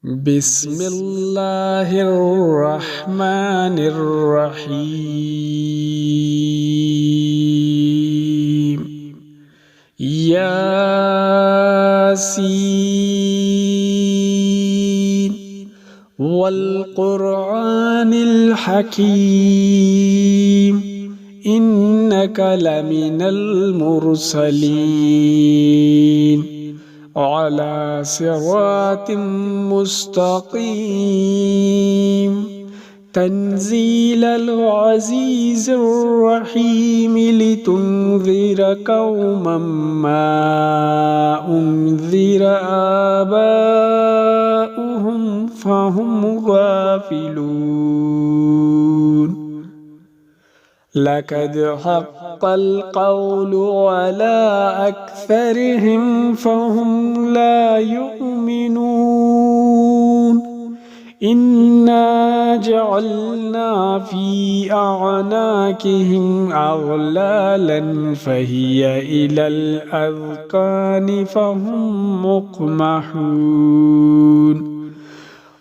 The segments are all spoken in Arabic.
بسم الله الرحمن الرحيم. ياسين والقرآن الحكيم إنك لمن المرسلين على صراط مستقيم تنزيل العزيز الرحيم لتنذر قوما ما أنذر آباؤهم فهم غافلون. لقد حق القول على أكثرهم فهم لا يؤمنون. إنا جعلنا في أعناقهم أغلالا فهي إلى الأذقان فهم مقمحون.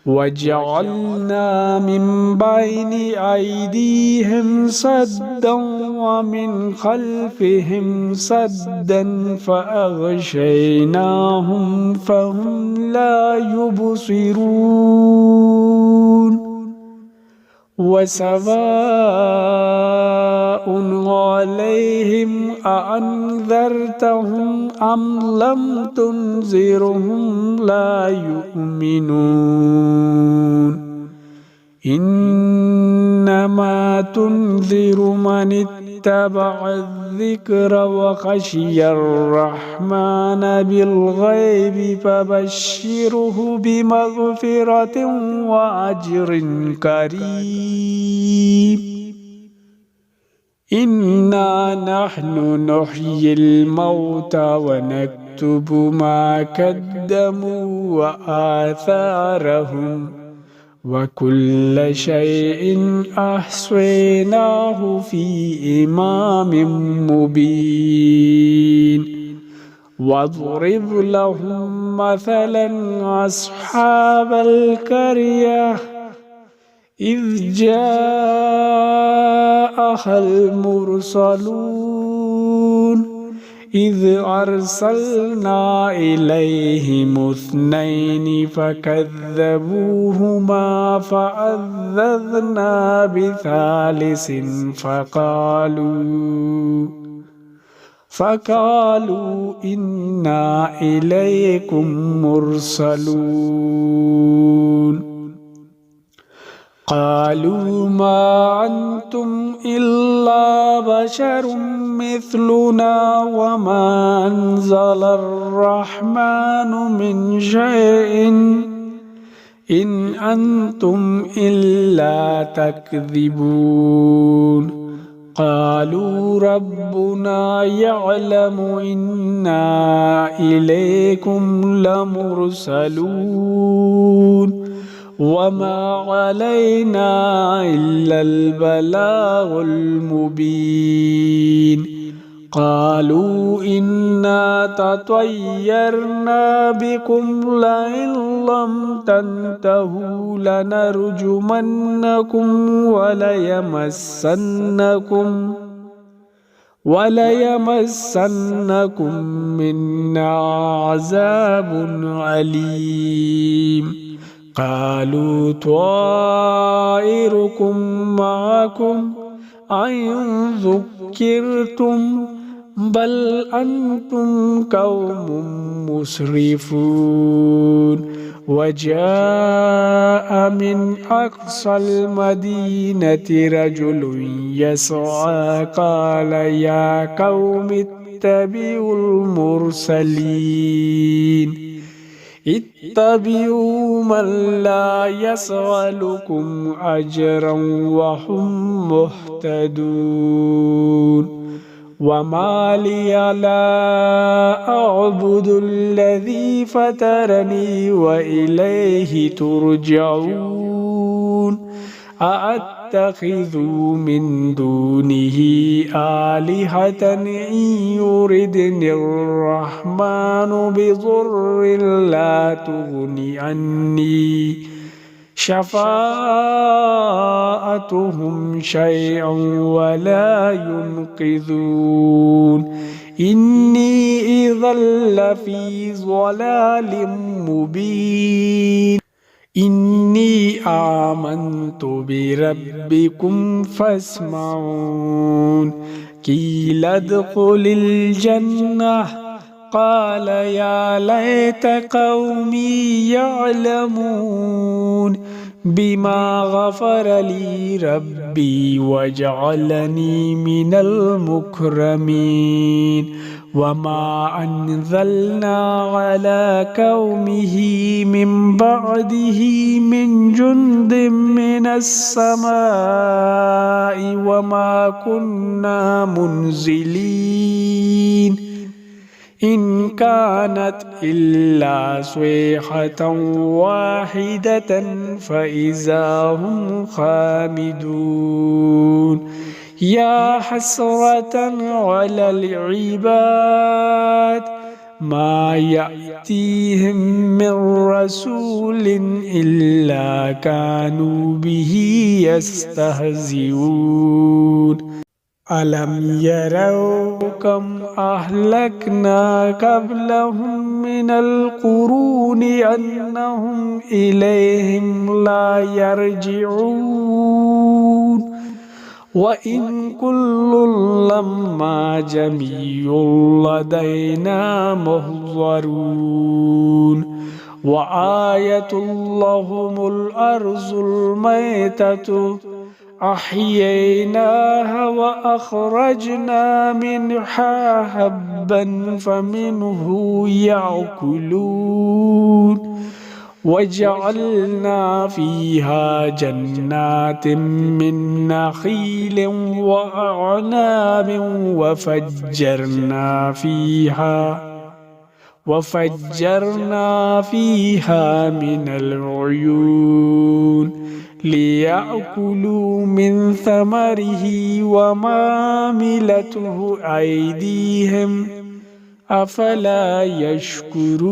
وجعلنا من بين أيديهم سدا ومن خلفهم سدا فأغشيناهم فهم لا يبصرون. وسواء عليهم أأنذرتهم أم لم تنذرهم لا يؤمنون. إنما تنذر من اتبع الذكر وخشي الرحمن بالغيب فبشره بمغفرة وأجر كريم. إنا نحن نحيي الموتى ونكتب ما قدموا وآثارهم وكل شيء أحصيناه في إمام مبين. واضرب لهم مثلا أصحاب القرية إذ جاءها المرسلون إذ أرسلنا إليهم اثنين فكذبوهما فعززنا بثالث فقالوا إنا إليكم مرسلون. قالوا ما أنتم إلا بشر مثلنا وما أنزل الرحمن من شيء إن أنتم إلا تكذبون. قالوا ربنا يعلم إنا إليكم لمرسلون وما علينا إلا البلاغ المبين. قالوا إنا تطيرنا بكم لئن لم تنتهوا لنرجمنكم وليمسنكم منا عذاب أليم. قالوا طائركم معكم أئن ذكرتم بل أنتم قوم مسرفون. وجاء من أقصى المدينة رجل يسعى قال يا قوم اتبعوا المرسلين اتبعوا من لا يسألكم أجرا وهم مهتدون. وما لي لا أعبد الذي فطرني وإليه ترجعون. أأتخذ من دونه آلهة إن يردني الرحمن بضر لا تغن عني شفاعتهم شيئا ولا ينقذون إني إذا لفي ضلال مبين إني آمنت بربكم فاسمعون قيل ادخل الجنة قال يا ليت قومي يعلمون بما غفر لي ربي وجعلني من المكرمين وما أنزلنا على قومه من بعده من جند من السماء وما كنا منزلين إن كانت إلا صيحة واحدة فإذا هم خامدون يا حسرة على العباد ما يأتيهم من رسول إلا كانوا به يستهزئون ألم يروا كم أهلكنا قبلهم من القرون أنهم إليهم لا يرجعون وإن كل لما جميع لدينا محضرون وآية لهم الأرض الميتة أحييناها وأخرجنا منها حبا فمنه يأكلون وجعلنا فيها جنات من نخيل وأعناب وفجرنا فيها من العيون ليأكلوا من ثمره وما عملته أيديهم أفلا يشكرون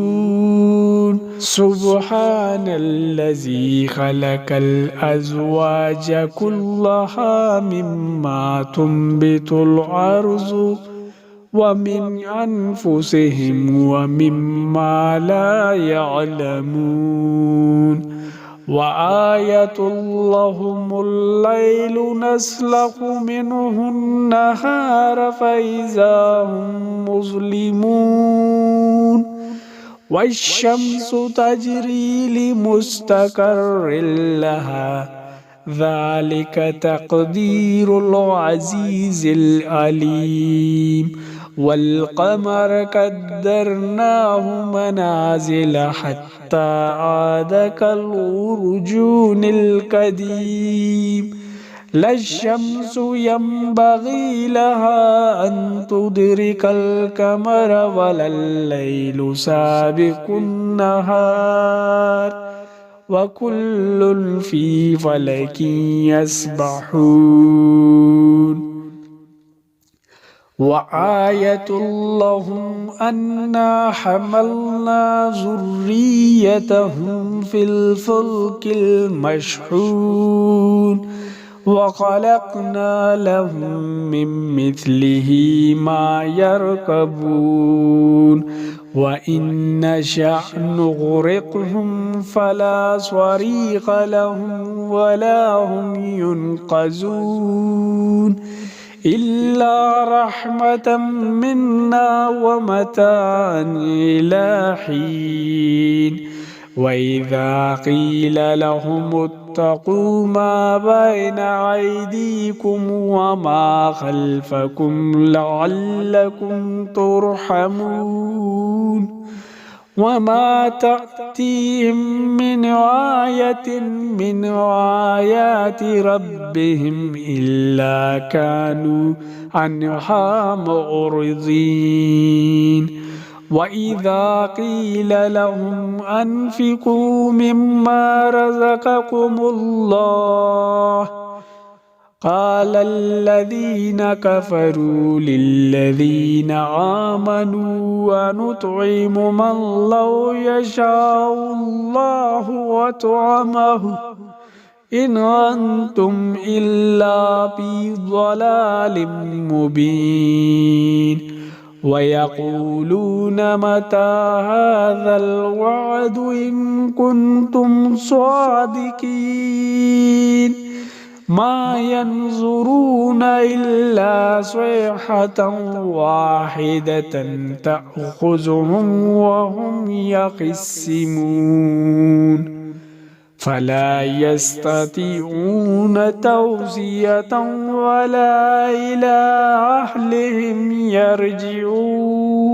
سبحان الذي خلق الأزواج كلها مما تنبت الأرض ومن أنفسهم ومما لا يعلمون وآية لهم الليل نسلخ منه النهار فإذا هم مظلمون والشمس تجري لمستقر لها ذلك تقدير العزيز العليم والقمر قدرناه منازل حتى عاد كالعرجون القديم لا الشمس ينبغي لها أن تدرك القمر ولا الليل سابق النهار وكل في فلك يسبحون وآية لهم أنا حملنا ذريتهم في الفلك المشحون وخلقنا لهم من مثله ما يركبون وإن نشأ نغرقهم فلا صريخ لهم ولا هم ينقذون إلا رحمة منا ومتاعا إلى حين وإذا قيل لهم اتقوا ما بين أيديكم وما خلفكم لعلكم ترحمون وما تأتيهم من آية من آيات ربهم إلا كانوا عنها معرضين وإذا قيل لهم أنفقوا مما رزقكم الله قال الذين كفروا للذين آمنوا ونطعم من لو يشاء الله وطعمه إن أنتم إلا في ضلال مبين ويقولون متى هذا الوعد إن كنتم صادقين ما ينظرون إلا صيحة واحدة تأخذهم وهم يخصمون فلا يستطيعون توصية ولا إلى أهلهم يرجعون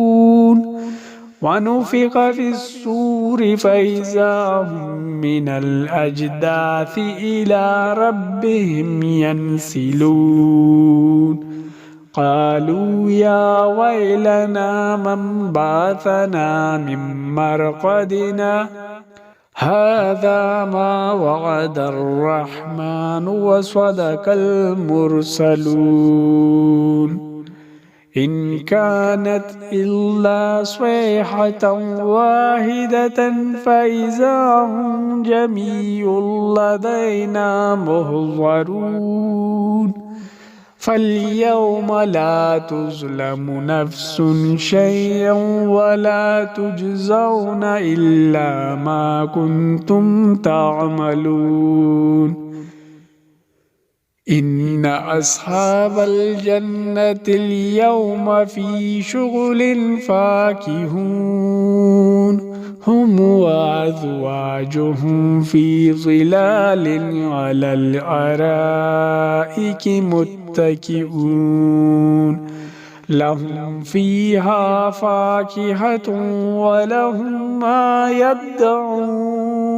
ونفخ في الصور فإذا هم من الأجداث إلى ربهم ينسلون قالوا يا ويلنا من بعثنا من مرقدنا هذا ما وعد الرحمن وصدق المرسلون إن كانت إلا صيحة واحدة فإذا هم جميع لدينا محضرون فاليوم لا تظلم نفس شيئا ولا تجزون إلا ما كنتم تعملون إن أصحاب الجنة اليوم في شغل فاكهون هم وأزواجهم في ظلال على الأرائك متكئون لهم فيها فاكهة ولهم ما يدعون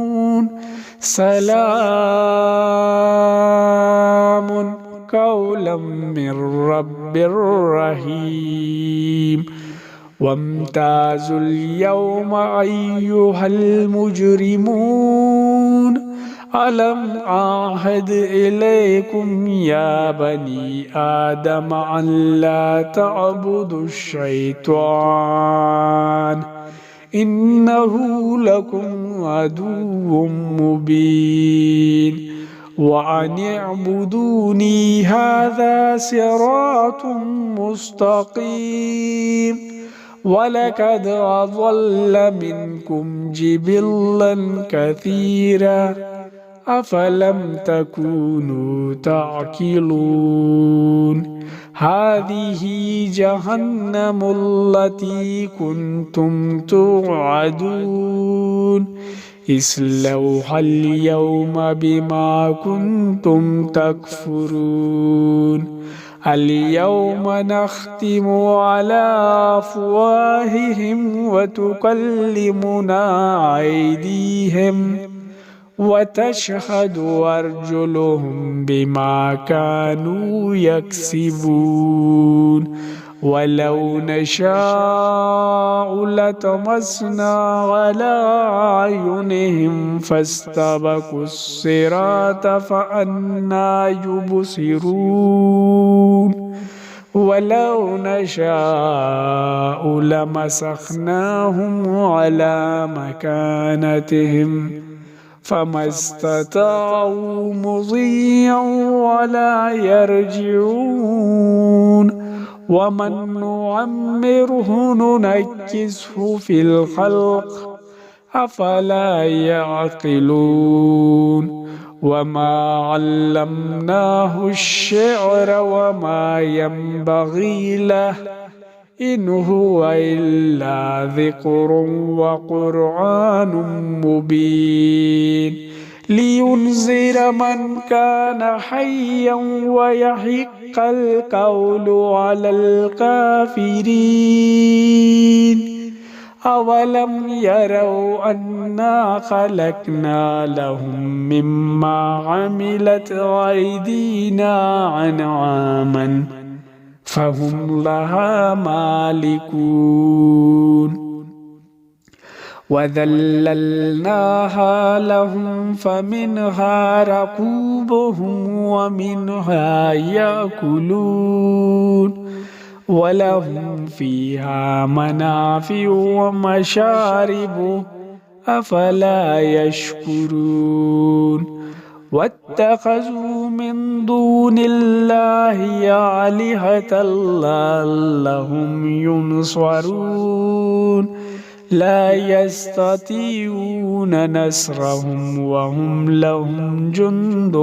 سلام قولا من رب رحيم وامتازوا اليوم أيها المجرمون ألم أعهد إليكم يا بني آدم أن لا تعبدوا الشيطان إنه لكم عدو مبين وأن اعبدوني هذا صراط مستقيم ولقد أضل منكم جبلا كثيرا أفلم تكونوا تعقلون هذه جهنم التي كنتم توعدون اصلوها اليوم بما كنتم تكفرون اليوم نختم على أفواههم وتكلمنا أيديهم وتشهد أرجلهم بما كانوا يكسبون ولو نشاء لطمسنا على أعينهم فاستبقوا الصراط فأنى يبصرون ولو نشاء لمسخناهم على مكانتهم فما استطاعوا مضيا ولا يرجعون ومن نعمره ننكسه في الخلق أفلا يعقلون وما علمناه الشعر وما ينبغي له إن هو إلا ذكر وقرآن مبين لينذر من كان حيا ويحق القول على الكافرين أولم يروا أنا خلقنا لهم مما عملت أيدينا أنعاما فهم لها مالكون وذللناها لهم فمنها ركوبهم ومنها يأكلون ولهم فيها منافع ومشارب أفلا يشكرون واتخذوا من دون الله آلهة لعلهم ينصرون لا يستطيعون نصرهم وهم لهم جند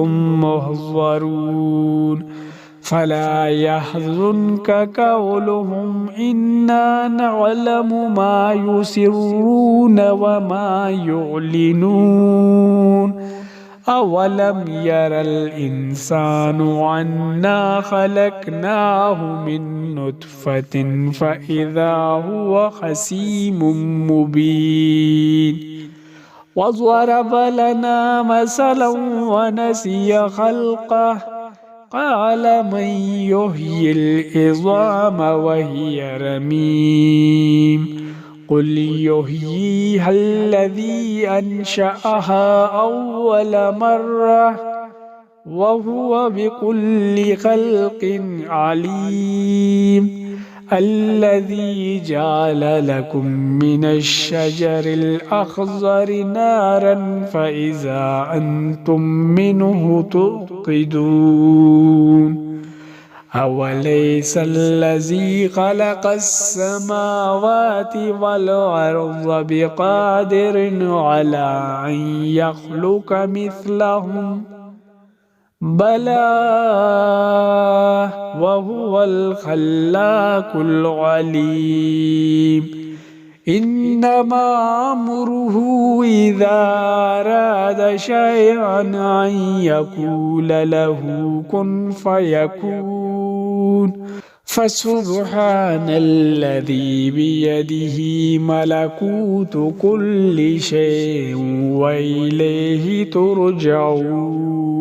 محضرون فلا يحزنك قولهم إنا نعلم ما يسرون وما يعلنون أولم ير الإنسان أنا خلقناه من نطفة فإذا هو خصيم مبين وضرب لنا مثلا ونسي خلقه قال من يحيي العظام وهي رميم قل يحييها الذي أنشأها أول مرة وهو بكل خلق عليم الذي جعل لكم من الشجر الأخضر نارا فإذا أنتم منه توقدون أوليس الذي خلق السماوات والأرض بقادر على أن يخلق مثلهم بلى وهو الخلاق العليم إنما أمره إذا أراد شيئا أن يقول له كن فيكون فسبحان الذي بيده ملكوت كل شيء وإليه ترجعون